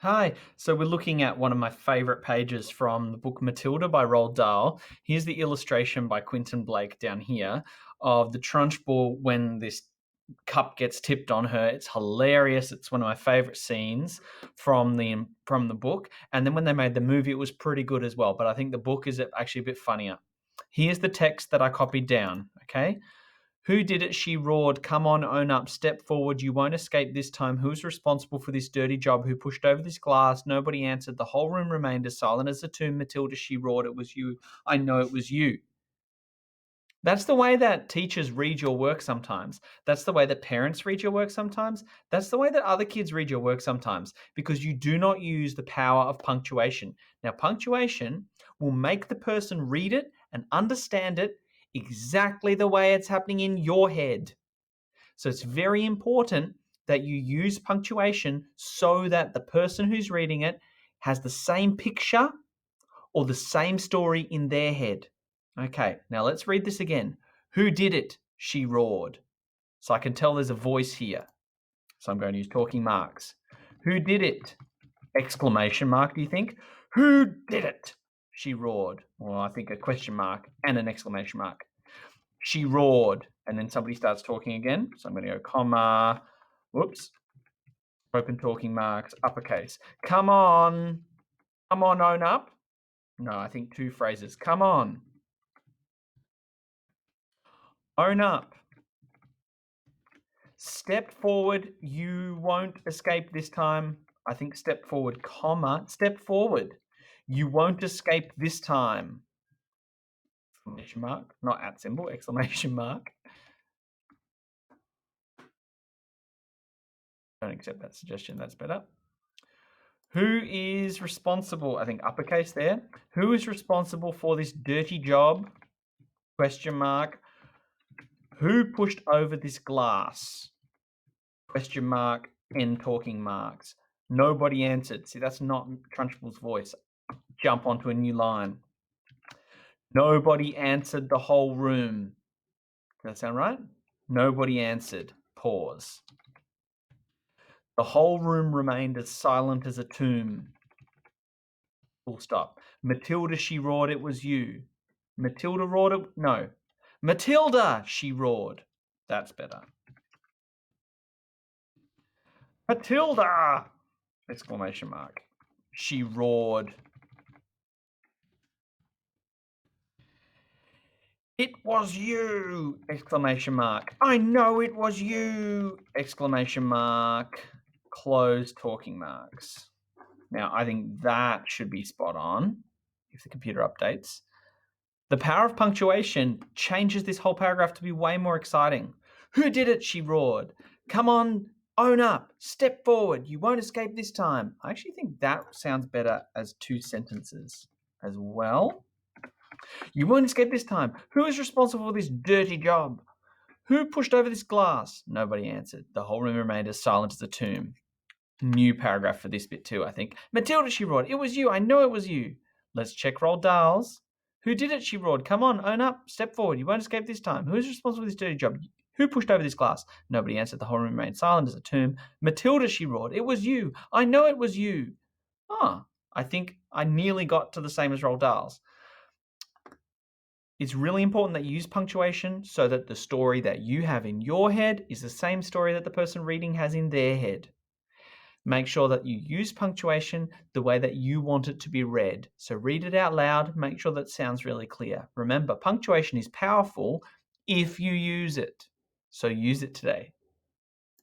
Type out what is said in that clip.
Hi. So we're looking at one of my favorite pages from the book Matilda by Roald Dahl. Here's the illustration by Quentin Blake down here of the Trunchbull when this cup gets tipped on her. It's hilarious. It's one of my favorite scenes from the book. And then when they made the movie, it was pretty good as well. But I think the book is actually a bit funnier. Here's the text that I copied down. Okay. Who did it? She roared. Come on, own up. Step forward. You won't escape this time. Who's responsible for this dirty job? Who pushed over this glass? Nobody answered. The whole room remained as silent as a tomb. Matilda, she roared. It was you. I know it was you. That's the way that teachers read your work sometimes. That's the way that parents read your work sometimes. That's the way that other kids read your work sometimes because you do not use the power of punctuation. Now, punctuation will make the person read it and understand it exactly the way it's happening in your head. So it's very important that you use punctuation so that the person who's reading it has the same picture or the same story in their head. Okay, now let's read this again. Who did it? She roared. So I can tell there's a voice here. So I'm going to use talking marks. Who did it? Exclamation mark, do you think? Who did it? She roared. Well, I think a question mark and an exclamation mark. She roared. And then somebody starts talking again. So I'm going to go comma, whoops, open talking marks, uppercase. Come on, own up. No, I think two phrases. Come on. Own up. Step forward. You won't escape this time. I think step forward, comma, step forward. You won't escape this time. Exclamation mark, not at symbol, exclamation mark. Don't accept that suggestion. That's better. Who is responsible? I think uppercase there. Who is responsible for this dirty job? Question mark. Who pushed over this glass? Question mark, end talking marks. Nobody answered. See, that's not Trunchbull's voice. Jump onto a new line. Nobody answered the whole room. Does that sound right? Nobody answered. Pause. The whole room remained as silent as a tomb. Full stop. Matilda, she roared, it was you. Matilda roared it. No. Matilda, she roared. That's better. Matilda! Exclamation mark. She roared. It was you! Exclamation mark. I know it was you! Exclamation mark. Close talking marks. Now, I think that should be spot on if the computer updates. The power of punctuation changes this whole paragraph to be way more exciting. Who did it? She roared. Come on, own up. Step forward. You won't escape this time. I actually think that sounds better as two sentences as well. You won't escape this time. Who is responsible for this dirty job? Who pushed over this glass? Nobody answered. The whole room remained as silent as a tomb. New paragraph for this bit too, I think. Matilda, she roared. It was you. I know it was you. Let's check Roald Dahl's. Who did it? She roared. Come on, own up. Step forward. You won't escape this time. Who is responsible for this dirty job? Who pushed over this glass? Nobody answered. The whole room remained silent as a tomb. Matilda, she roared. It was you. I know it was you. I think I nearly got to the same as Roald Dahl's. It's really important that you use punctuation so that the story that you have in your head is the same story that the person reading has in their head. Make sure that you use punctuation the way that you want it to be read. So read it out loud, make sure that sounds really clear. Remember, punctuation is powerful if you use it. So use it today.